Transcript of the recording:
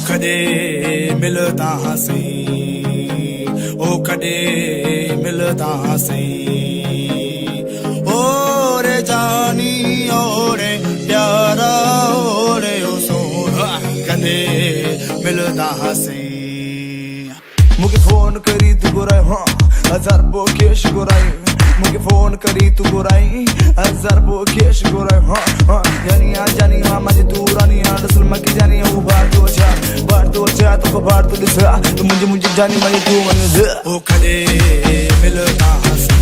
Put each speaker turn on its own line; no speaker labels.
कदे मिलदा हसी ओ कदे मिलदा हसी ओरे जानी ओरे प्यारा ओरे ओ सोना कदे मिलदा हसी
मुझे फोन करी तू गोराई हाँ हजार बो केश गोराई मुझे फोन करी तू गोराई हजार बो केश गोराई हाँ हाँ जानी हाँ माझी तू रानी हाँ दसल मकी जानी वो बार दो चा तो बार तो दिसा तो मुझे जानी माझी तू मन
ओ कदे मिलदा हसी